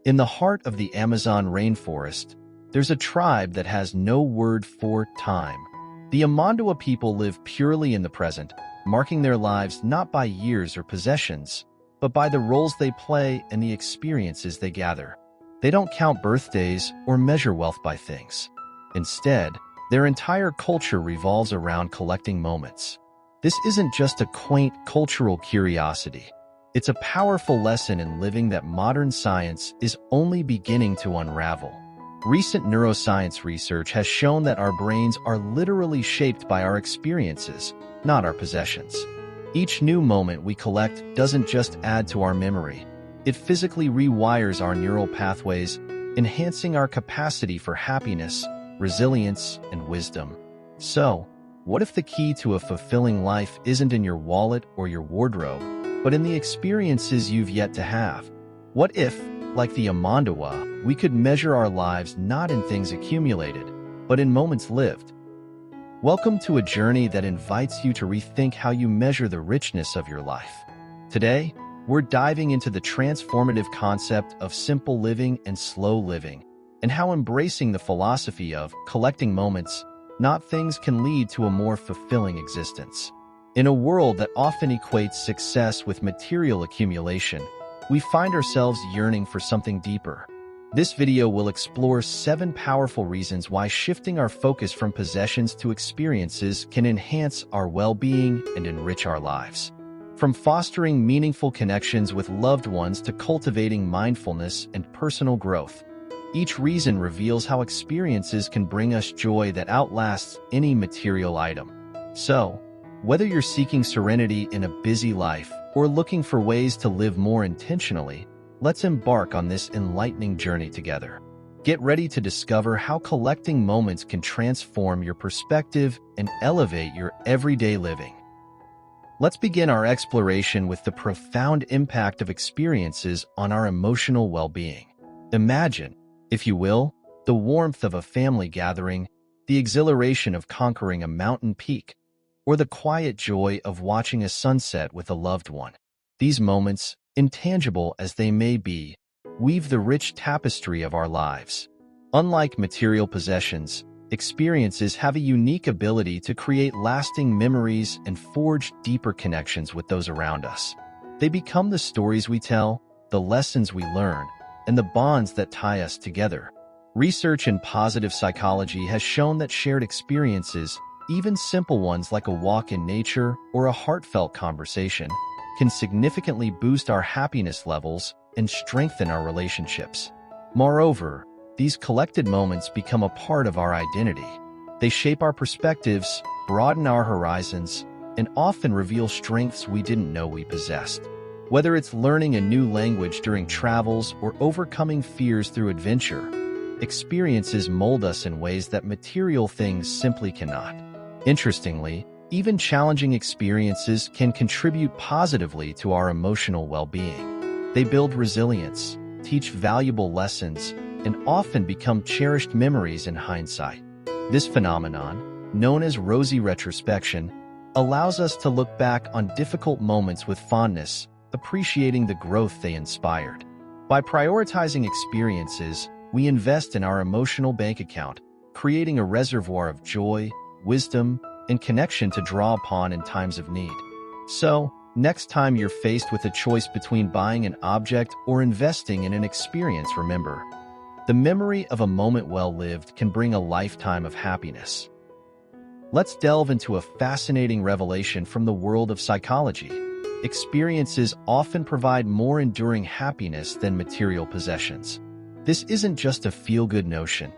In the heart of the Amazon rainforest, there's a tribe that has no word for time. The Amandawa people live purely in the present, marking their lives not by years or possessions, but by the roles they play and the experiences they gather. They don't count birthdays or measure wealth by things. Instead, their entire culture revolves around collecting moments. This isn't just a quaint cultural curiosity. It's a powerful lesson in living that modern science is only beginning to unravel. Recent neuroscience research has shown that our brains are literally shaped by our experiences, not our possessions. Each new moment we collect doesn't just add to our memory. It physically rewires our neural pathways, enhancing our capacity for happiness, resilience, and wisdom. So, what if the key to a fulfilling life isn't in your wallet or your wardrobe, but in the experiences you've yet to have? What if, like the Amandawa, we could measure our lives not in things accumulated, but in moments lived? Welcome to a journey that invites you to rethink how you measure the richness of your life. Today, we're diving into the transformative concept of simple living and slow living, and how embracing the philosophy of collecting moments, not things, can lead to a more fulfilling existence. In a world that often equates success with material accumulation, we find ourselves yearning for something deeper. This video will explore 7 powerful reasons why shifting our focus from possessions to experiences can enhance our well-being and enrich our lives. From fostering meaningful connections with loved ones to cultivating mindfulness and personal growth, each reason reveals how experiences can bring us joy that outlasts any material item. So, whether you're seeking serenity in a busy life or looking for ways to live more intentionally, let's embark on this enlightening journey together. Get ready to discover how collecting moments can transform your perspective and elevate your everyday living. Let's begin our exploration with the profound impact of experiences on our emotional well-being. Imagine, if you will, the warmth of a family gathering, the exhilaration of conquering a mountain peak, or the quiet joy of watching a sunset with a loved one. These moments, intangible as they may be, weave the rich tapestry of our lives. Unlike material possessions, experiences have a unique ability to create lasting memories and forge deeper connections with those around us. They become the stories we tell, the lessons we learn, and the bonds that tie us together. Research in positive psychology has shown that shared experiences, even simple ones like a walk in nature or a heartfelt conversation, can significantly boost our happiness levels and strengthen our relationships. Moreover, these collected moments become a part of our identity. They shape our perspectives, broaden our horizons, and often reveal strengths we didn't know we possessed. Whether it's learning a new language during travels or overcoming fears through adventure, experiences mold us in ways that material things simply cannot. Interestingly, even challenging experiences can contribute positively to our emotional well-being. They build resilience, teach valuable lessons, and often become cherished memories in hindsight. This phenomenon, known as rosy retrospection, allows us to look back on difficult moments with fondness, appreciating the growth they inspired. By prioritizing experiences, we invest in our emotional bank account, creating a reservoir of joy, wisdom, and connection to draw upon in times of need. So, next time you're faced with a choice between buying an object or investing in an experience, remember, the memory of a moment well lived can bring a lifetime of happiness. Let's delve into a fascinating revelation from the world of psychology. Experiences often provide more enduring happiness than material possessions. This isn't just a feel-good notion.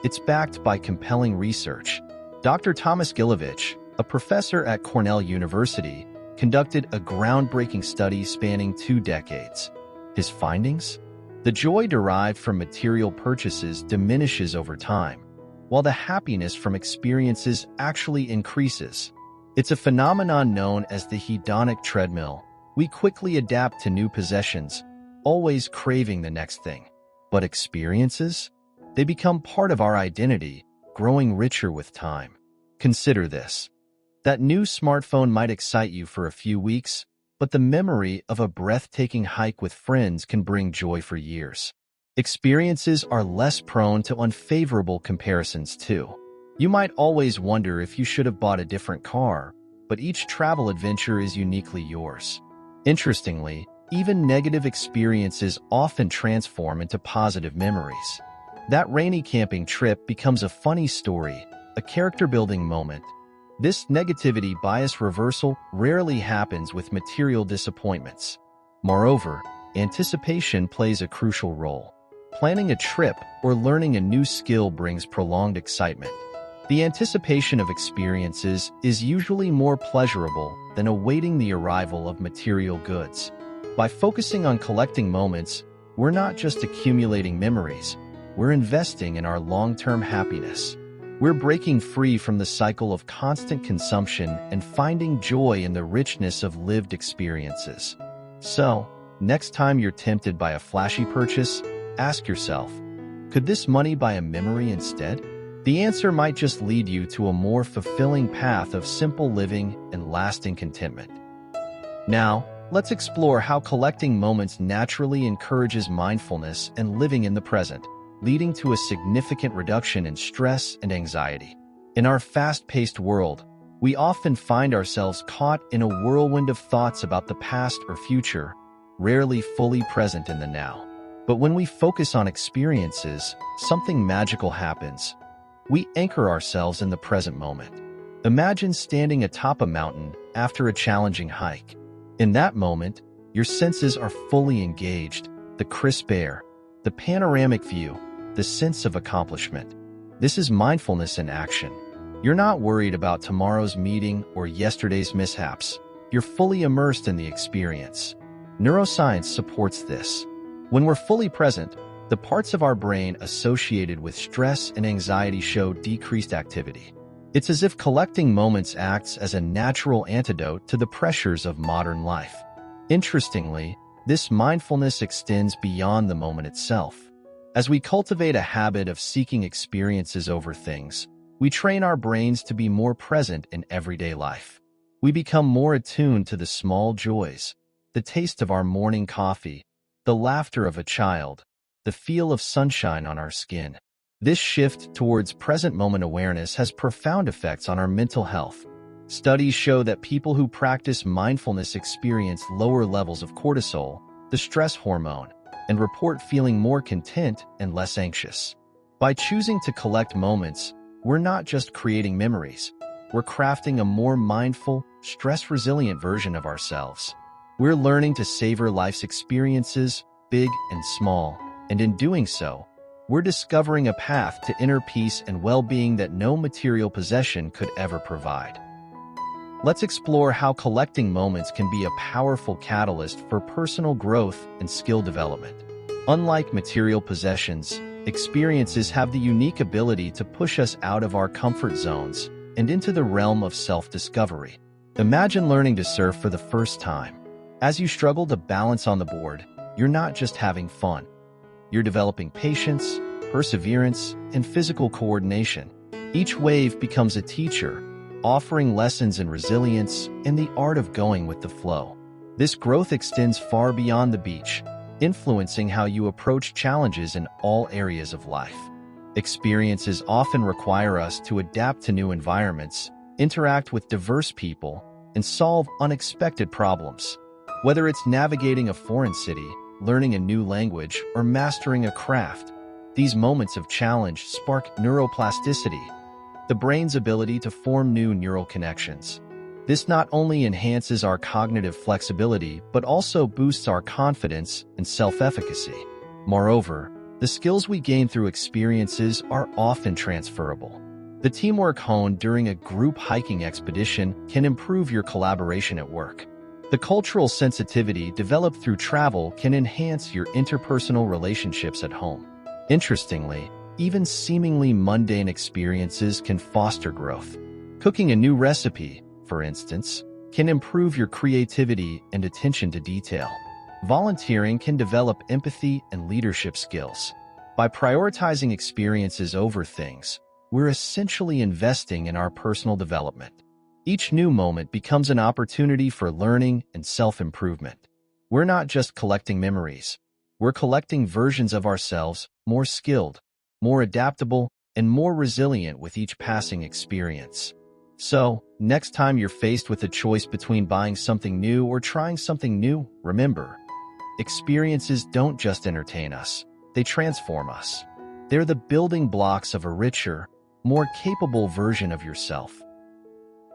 It's backed by compelling research. Dr. Thomas Gilovich, a professor at Cornell University, conducted a groundbreaking study spanning 2 decades. His findings? The joy derived from material purchases diminishes over time, while the happiness from experiences actually increases. It's a phenomenon known as the hedonic treadmill. We quickly adapt to new possessions, always craving the next thing. But experiences? They become part of our identity, growing richer with time. Consider this. That new smartphone might excite you for a few weeks, but the memory of a breathtaking hike with friends can bring joy for years. Experiences are less prone to unfavorable comparisons too. You might always wonder if you should have bought a different car, but each travel adventure is uniquely yours. Interestingly, even negative experiences often transform into positive memories. That rainy camping trip becomes a funny story, a character-building moment. This negativity bias reversal rarely happens with material disappointments. Moreover, anticipation plays a crucial role. Planning a trip or learning a new skill brings prolonged excitement. The anticipation of experiences is usually more pleasurable than awaiting the arrival of material goods. By focusing on collecting moments, we're not just accumulating memories, we're investing in our long-term happiness. We're breaking free from the cycle of constant consumption and finding joy in the richness of lived experiences. So, next time you're tempted by a flashy purchase, ask yourself, could this money buy a memory instead? The answer might just lead you to a more fulfilling path of simple living and lasting contentment. Now, let's explore how collecting moments naturally encourages mindfulness and living in the present, leading to a significant reduction in stress and anxiety. In our fast-paced world, we often find ourselves caught in a whirlwind of thoughts about the past or future, rarely fully present in the now. But when we focus on experiences, something magical happens. We anchor ourselves in the present moment. Imagine standing atop a mountain after a challenging hike. In that moment, your senses are fully engaged: the crisp air, the panoramic view, the sense of accomplishment. This is mindfulness in action. You're not worried about tomorrow's meeting or yesterday's mishaps. You're fully immersed in the experience. Neuroscience supports this. When we're fully present, the parts of our brain associated with stress and anxiety show decreased activity. It's as if collecting moments acts as a natural antidote to the pressures of modern life. Interestingly, this mindfulness extends beyond the moment itself. As we cultivate a habit of seeking experiences over things, we train our brains to be more present in everyday life. We become more attuned to the small joys, the taste of our morning coffee, the laughter of a child, the feel of sunshine on our skin. This shift towards present moment awareness has profound effects on our mental health. Studies show that people who practice mindfulness experience lower levels of cortisol, the stress hormone, and report feeling more content and less anxious. By choosing to collect moments, we're not just creating memories, we're crafting a more mindful, stress-resilient version of ourselves. We're learning to savor life's experiences, big and small, and in doing so, we're discovering a path to inner peace and well-being that no material possession could ever provide. Let's explore how collecting moments can be a powerful catalyst for personal growth and skill development. Unlike material possessions, experiences have the unique ability to push us out of our comfort zones and into the realm of self-discovery. Imagine learning to surf for the first time. As you struggle to balance on the board, you're not just having fun. You're developing patience, perseverance, and physical coordination. Each wave becomes a teacher, offering lessons in resilience and the art of going with the flow. This growth extends far beyond the beach, influencing how you approach challenges in all areas of life. Experiences often require us to adapt to new environments, interact with diverse people, and solve unexpected problems. Whether it's navigating a foreign city, learning a new language, or mastering a craft, these moments of challenge spark neuroplasticity, the brain's ability to form new neural connections. This not only enhances our cognitive flexibility, but also boosts our confidence and self-efficacy. Moreover, the skills we gain through experiences are often transferable. The teamwork honed during a group hiking expedition can improve your collaboration at work. The cultural sensitivity developed through travel can enhance your interpersonal relationships at home. Interestingly, even seemingly mundane experiences can foster growth. Cooking a new recipe, for instance, can improve your creativity and attention to detail. Volunteering can develop empathy and leadership skills. By prioritizing experiences over things, we're essentially investing in our personal development. Each new moment becomes an opportunity for learning and self-improvement. We're not just collecting memories. We're collecting versions of ourselves, more skilled, more adaptable, and more resilient with each passing experience. So, next time you're faced with a choice between buying something new or trying something new, remember, experiences don't just entertain us, they transform us. They're the building blocks of a richer, more capable version of yourself.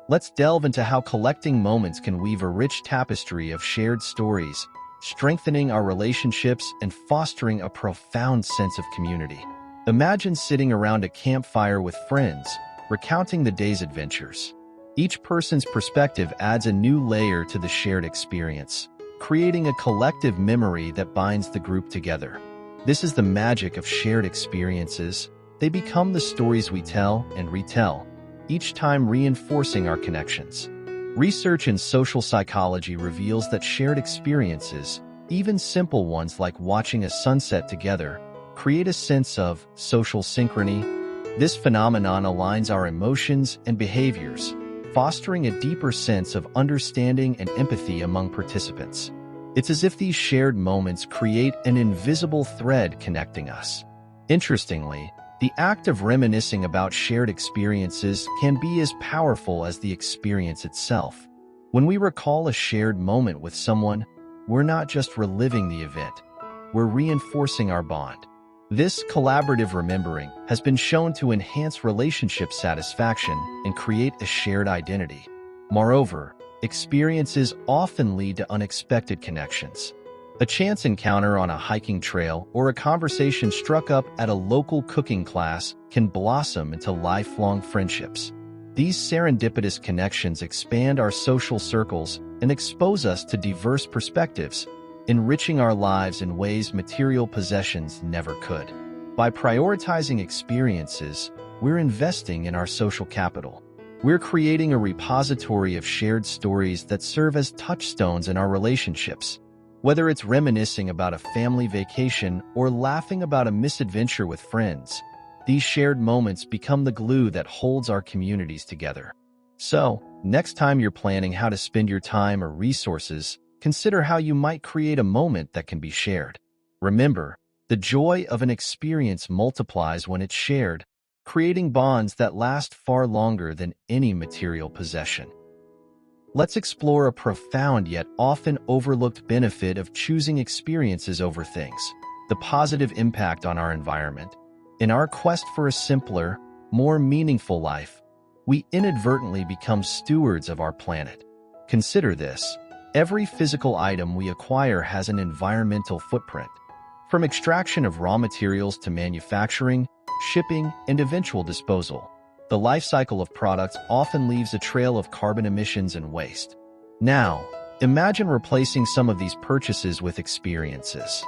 Let's delve into how collecting moments can weave a rich tapestry of shared stories, strengthening our relationships and fostering a profound sense of community. Imagine sitting around a campfire with friends, recounting the day's adventures. Each person's perspective adds a new layer to the shared experience, creating a collective memory that binds the group together. This is the magic of shared experiences. They become the stories we tell and retell, each time reinforcing our connections. Research in social psychology reveals that shared experiences, even simple ones like watching a sunset together, create a sense of social synchrony. This phenomenon aligns our emotions and behaviors, fostering a deeper sense of understanding and empathy among participants. It's as if these shared moments create an invisible thread connecting us. Interestingly, the act of reminiscing about shared experiences can be as powerful as the experience itself. When we recall a shared moment with someone, we're not just reliving the event, we're reinforcing our bond. This collaborative remembering has been shown to enhance relationship satisfaction and create a shared identity. Moreover, experiences often lead to unexpected connections. A chance encounter on a hiking trail or a conversation struck up at a local cooking class can blossom into lifelong friendships. These serendipitous connections expand our social circles and expose us to diverse perspectives, enriching our lives in ways material possessions never could. By prioritizing experiences, we're investing in our social capital. We're creating a repository of shared stories that serve as touchstones in our relationships. Whether it's reminiscing about a family vacation or laughing about a misadventure with friends, these shared moments become the glue that holds our communities together. So, next time you're planning how to spend your time or resources, consider how you might create a moment that can be shared. Remember, the joy of an experience multiplies when it's shared, creating bonds that last far longer than any material possession. Let's explore a profound yet often overlooked benefit of choosing experiences over things: the positive impact on our environment. In our quest for a simpler, more meaningful life, we inadvertently become stewards of our planet. Consider this: every physical item we acquire has an environmental footprint. From extraction of raw materials to manufacturing, shipping, and eventual disposal, the life cycle of products often leaves a trail of carbon emissions and waste. Now, imagine replacing some of these purchases with experiences.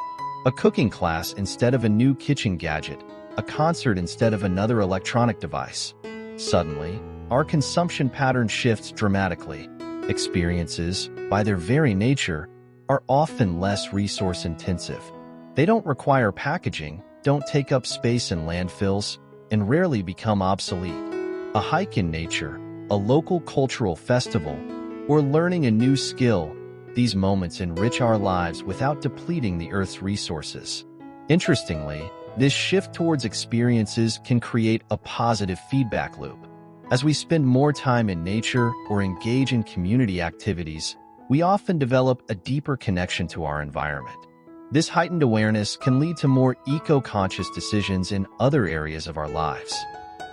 A cooking class instead of a new kitchen gadget, a concert instead of another electronic device. Suddenly, our consumption pattern shifts dramatically. Experiences, by their very nature, are often less resource-intensive. They don't require packaging, don't take up space in landfills, and rarely become obsolete. A hike in nature, a local cultural festival, or learning a new skill, these moments enrich our lives without depleting the Earth's resources. Interestingly, this shift towards experiences can create a positive feedback loop. As we spend more time in nature or engage in community activities, we often develop a deeper connection to our environment. This heightened awareness can lead to more eco-conscious decisions in other areas of our lives.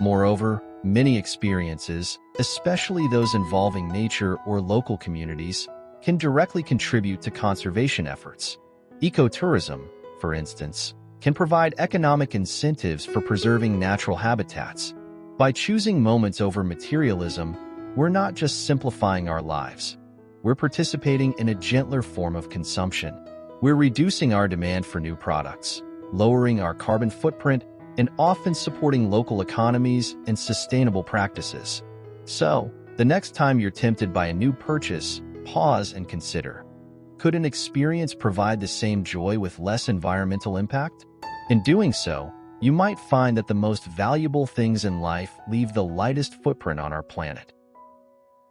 Moreover, many experiences, especially those involving nature or local communities, can directly contribute to conservation efforts. Ecotourism, for instance, can provide economic incentives for preserving natural habitats. By choosing moments over materialism, we're not just simplifying our lives. We're participating in a gentler form of consumption. We're reducing our demand for new products, lowering our carbon footprint, and often supporting local economies and sustainable practices. So, the next time you're tempted by a new purchase, pause and consider: could an experience provide the same joy with less environmental impact? In doing so, you might find that the most valuable things in life leave the lightest footprint on our planet.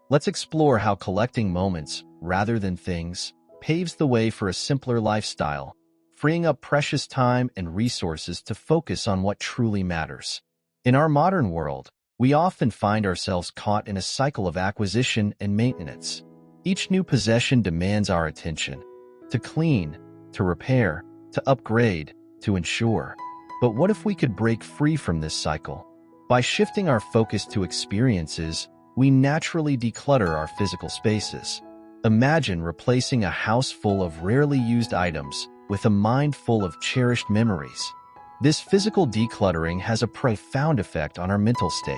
Let's explore how collecting moments, rather than things, paves the way for a simpler lifestyle. freeing up precious time and resources to focus on what truly matters. In our modern world, we often find ourselves caught in a cycle of acquisition and maintenance. Each new possession demands our attention, to clean, to repair, to upgrade, to ensure. But what if we could break free from this cycle? By shifting our focus to experiences, we naturally declutter our physical spaces. Imagine replacing a house full of rarely used items with a mind full of cherished memories. This physical decluttering has a profound effect on our mental state.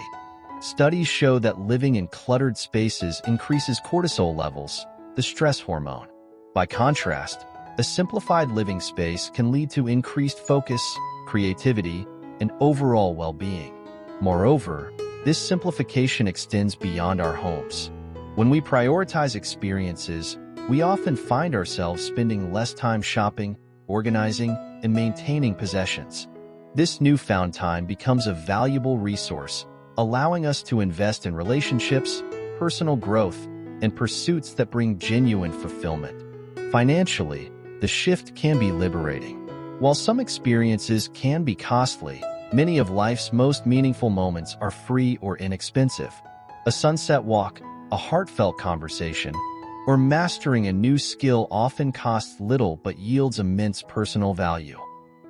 Studies show that living in cluttered spaces increases cortisol levels, the stress hormone. By contrast, a simplified living space can lead to increased focus, creativity, and overall well-being. Moreover, this simplification extends beyond our homes. When we prioritize experiences, we often find ourselves spending less time shopping, organizing, and maintaining possessions. This newfound time becomes a valuable resource, allowing us to invest in relationships, personal growth, and pursuits that bring genuine fulfillment. Financially, the shift can be liberating. While some experiences can be costly, many of life's most meaningful moments are free or inexpensive. A sunset walk, a heartfelt conversation, or mastering a new skill often costs little but yields immense personal value.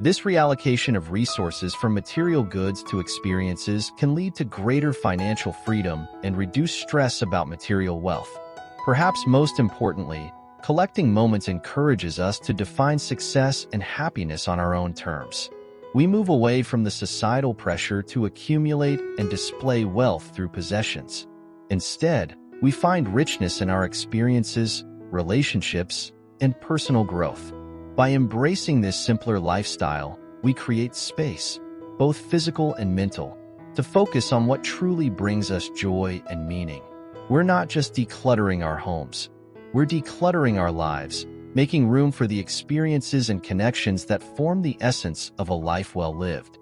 This reallocation of resources from material goods to experiences can lead to greater financial freedom and reduce stress about material wealth. Perhaps most importantly, collecting moments encourages us to define success and happiness on our own terms. We move away from the societal pressure to accumulate and display wealth through possessions. Instead, we find richness in our experiences, relationships, and personal growth. By embracing this simpler lifestyle, we create space, both physical and mental, to focus on what truly brings us joy and meaning. We're not just decluttering our homes, we're decluttering our lives, making room for the experiences and connections that form the essence of a life well lived.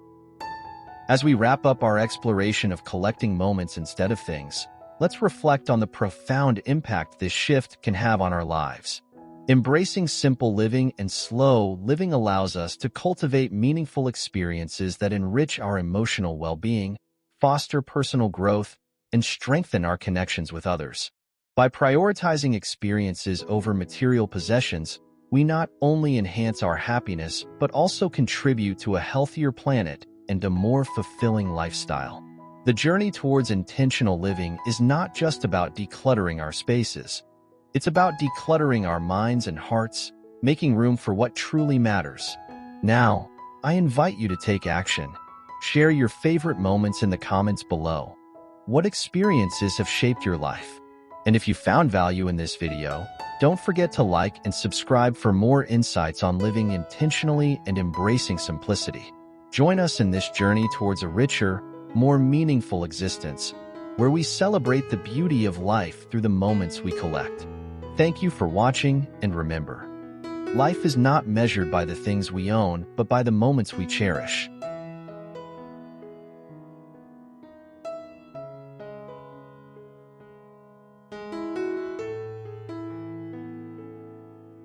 As we wrap up our exploration of collecting moments instead of things, let's reflect on the profound impact this shift can have on our lives. Embracing simple living and slow living allows us to cultivate meaningful experiences that enrich our emotional well-being, foster personal growth, and strengthen our connections with others. By prioritizing experiences over material possessions, we not only enhance our happiness but also contribute to a healthier planet and a more fulfilling lifestyle. The journey towards intentional living is not just about decluttering our spaces. It's about decluttering our minds and hearts, making room for what truly matters. Now, I invite you to take action. Share your favorite moments in the comments below. What experiences have shaped your life? And if you found value in this video, don't forget to like and subscribe for more insights on living intentionally and embracing simplicity. Join us in this journey towards a richer, more meaningful existence, where we celebrate the beauty of life through the moments we collect. Thank you for watching, and remember, life is not measured by the things we own, but by the moments we cherish.